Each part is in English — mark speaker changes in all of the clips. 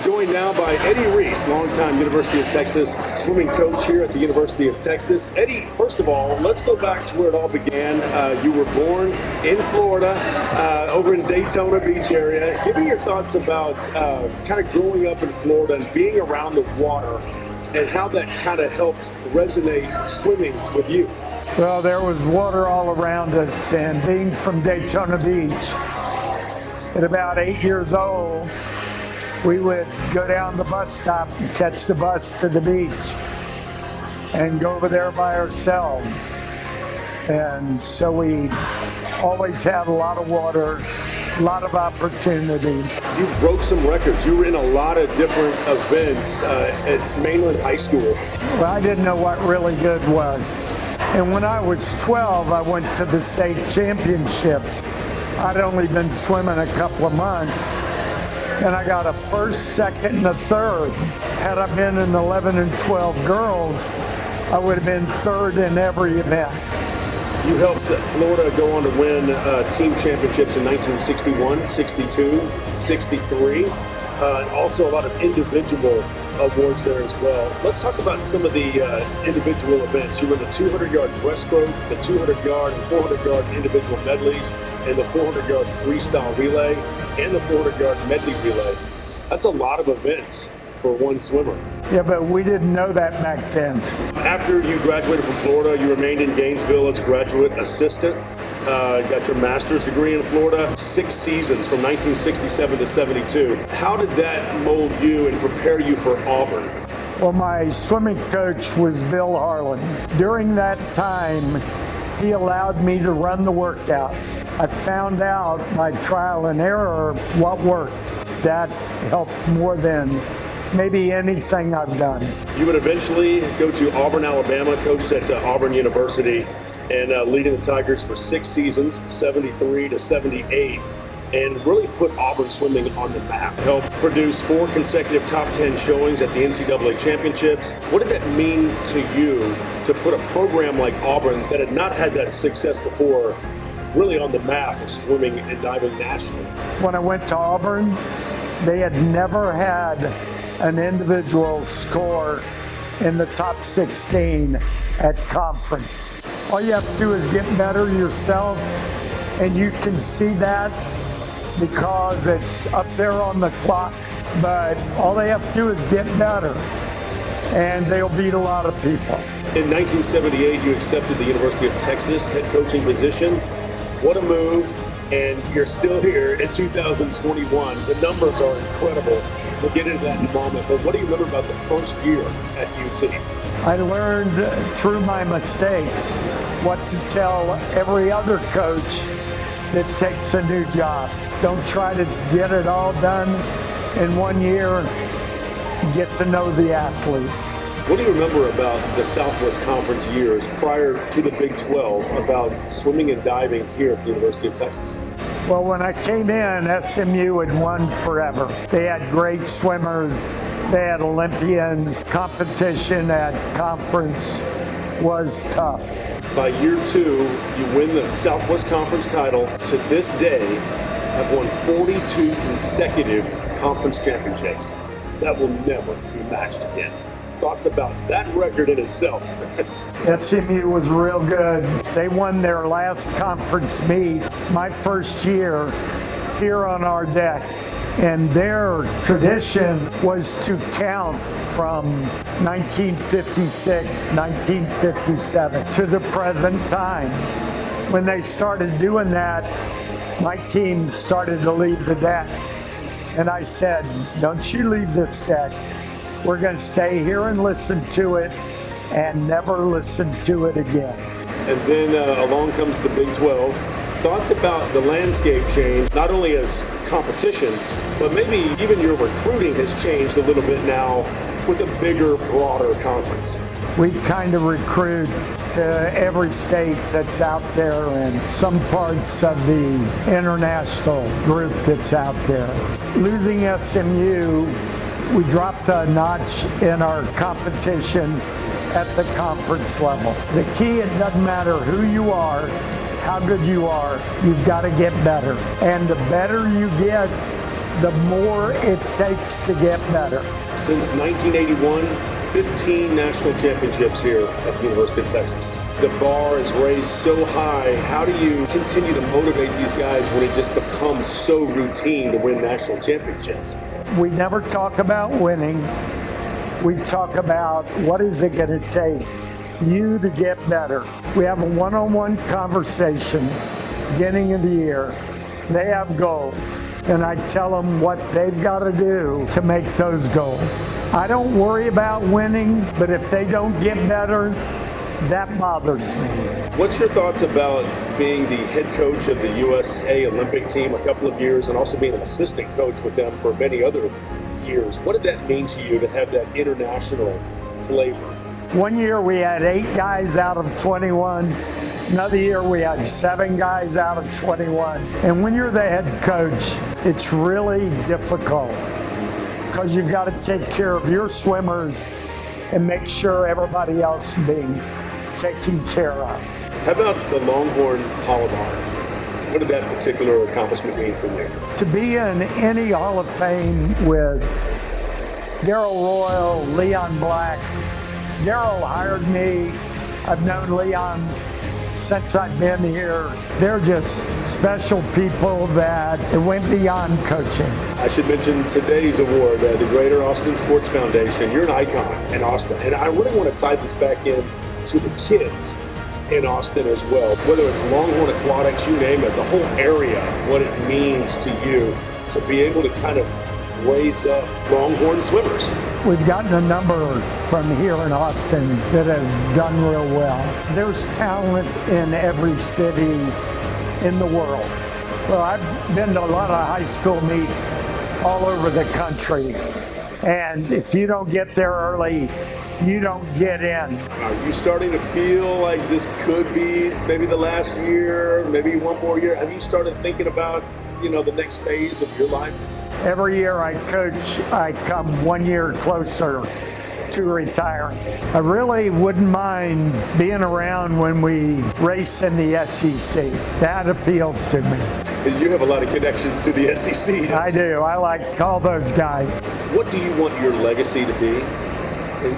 Speaker 1: joined now by Eddie Reese, longtime University of Texas swimming coach here at the University of Texas. Eddie, first of all, let's go back to where it all began. You were born in Florida, over in Daytona Beach area. Give me your thoughts about kind of growing up in Florida and being around the water and how that kind of helped resonate swimming with you.
Speaker 2: Well, there was water all around us, and being from Daytona Beach, at about 8 years old, we would go down the bus stop and catch the bus to the beach and go over there by ourselves. And so we always had a lot of water, a lot of opportunity.
Speaker 1: You broke some records. You were in a lot of different events at Mainland High School.
Speaker 2: Well, I didn't know what really good was. And when I was 12, I went to the state championships. I'd only been swimming a couple of months, and I got a first, second, and a third. Had I been in 11 and 12 girls, I would have been third in every event.
Speaker 1: You helped Florida go on to win team championships in 1961, 62, 63. Also a lot of individual awards there as well. Let's talk about some of the individual events. You were in the 200-yard breaststroke, the 200-yard and 400-yard individual medleys, and the 400-yard freestyle relay, and the 400-yard medley relay. That's a lot of events for one swimmer.
Speaker 2: Yeah, but we didn't know that back then.
Speaker 1: After you graduated from Florida, you remained in Gainesville as a graduate assistant. Got your master's degree in Florida, 6 seasons from 1967 to 72. How did that mold you and prepare you for Auburn?
Speaker 2: Well, my swimming coach was Bill Harlan. During that time, he allowed me to run the workouts. I found out by trial and error what worked. That helped more than maybe anything I've done.
Speaker 1: You would eventually go to Auburn, Alabama, coached at Auburn University, and leading the Tigers for 6 seasons, 73 to 78, and really put Auburn swimming on the map. Helped produce 4 consecutive top 10 showings at the NCAA championships. What did that mean to you to put a program like Auburn that had not had that success before really on the map of swimming and diving nationally?
Speaker 2: When I went to Auburn, they had never had an individual score in the top 16 at conference. All you have to do is get better yourself, and you can see that because it's up there on the clock. But all they have to do is get better, and they'll beat a lot of people.
Speaker 1: In 1978, you accepted the University of Texas head coaching position. What a move, and you're still here in 2021. The numbers are incredible. We'll get into that in a moment, but what do you remember about the first year at UT?
Speaker 2: I learned through my mistakes what to tell every other coach that takes a new job. Don't try to get it all done in 1 year. Get to know the athletes.
Speaker 1: What do you remember about the Southwest Conference years prior to the Big 12 about swimming and diving here at the University of Texas?
Speaker 2: Well, when I came in, SMU had won forever. They had great swimmers. They had Olympians. Competition at conference was tough.
Speaker 1: By year 2, you win the Southwest Conference title. To this day, have won 42 consecutive conference championships. That will never be matched again. Thoughts about that record in itself?
Speaker 2: SMU was real good. They won their last conference meet my first year here on our deck. And their tradition was to count from 1956, 1957 to the present time. When they started doing that, my team started to leave the deck. And I said, don't you leave this deck. We're going to stay here and listen to it and never listen to it again.
Speaker 1: And then along comes the Big 12. Thoughts about the landscape change, not only as competition, but maybe even your recruiting has changed a little bit now with a bigger, broader conference.
Speaker 2: We kind of recruit to every state that's out there and some parts of the international group that's out there. Losing SMU, we dropped a notch in our competition at the conference level. The key, it doesn't matter who you are, how good you are, you've got to get better. And the better you get, the more it takes to get better.
Speaker 1: Since 1981, 15 national championships here at the University of Texas. The bar is raised so high. How do you continue to motivate these guys when it just becomes so routine to win national championships?
Speaker 2: We never talk about winning. We talk about what is it going to take you to get better. We have a one-on-one conversation beginning of the year. They have goals, and I tell them what they've got to do to make those goals. I don't worry about winning, but if they don't get better, that bothers me.
Speaker 1: What's your thoughts about being the head coach of the USA Olympic team a couple of years and also being an assistant coach with them for many other years? What did that mean to you to have that international flavor?
Speaker 2: One year we had 8 guys out of 21. Another year we had 7 guys out of 21. And when you're the head coach, it's really difficult because you've got to take care of your swimmers and make sure everybody else is being taken care of.
Speaker 1: How about the Longhorn Hall of Honor? What did that particular accomplishment mean for you?
Speaker 2: To be in any Hall of Fame with Darryl Royal, Leon Black. Darryl hired me. I've known Leon since I've been here. They're just special people that it went beyond coaching.
Speaker 1: I should mention today's award, the Greater Austin Sports Foundation. You're an icon in Austin, and I really want to tie this back in to the kids in Austin as well. Whether it's Longhorn Aquatics, you name it, the whole area, what it means to you to be able to kind of raise up Longhorn swimmers.
Speaker 2: We've gotten a number from here in Austin that have done real well. There's talent in every city in the world. Well, I've been to a lot of high school meets all over the country, and if you don't get there early, you don't get in.
Speaker 1: Are you starting to feel like this could be maybe the last year, maybe one more year? Have you started thinking about, the next phase of your life?
Speaker 2: Every year I coach, I come 1 year closer to retiring. I really wouldn't mind being around when we race in the SEC. That appeals to me.
Speaker 1: You have a lot of connections to the SEC.
Speaker 2: I do. I like all those guys.
Speaker 1: What do you want your legacy to be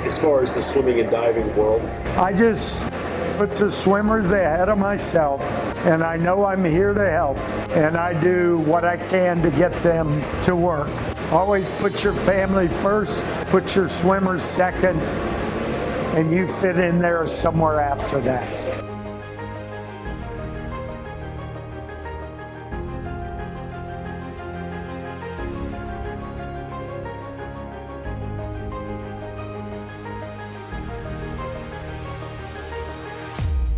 Speaker 1: as far as the swimming and diving world?
Speaker 2: I just put the swimmers ahead of myself, and I know I'm here to help, and I do what I can to get them to work. Always put your family first, put your swimmers second, and you fit in there somewhere after that.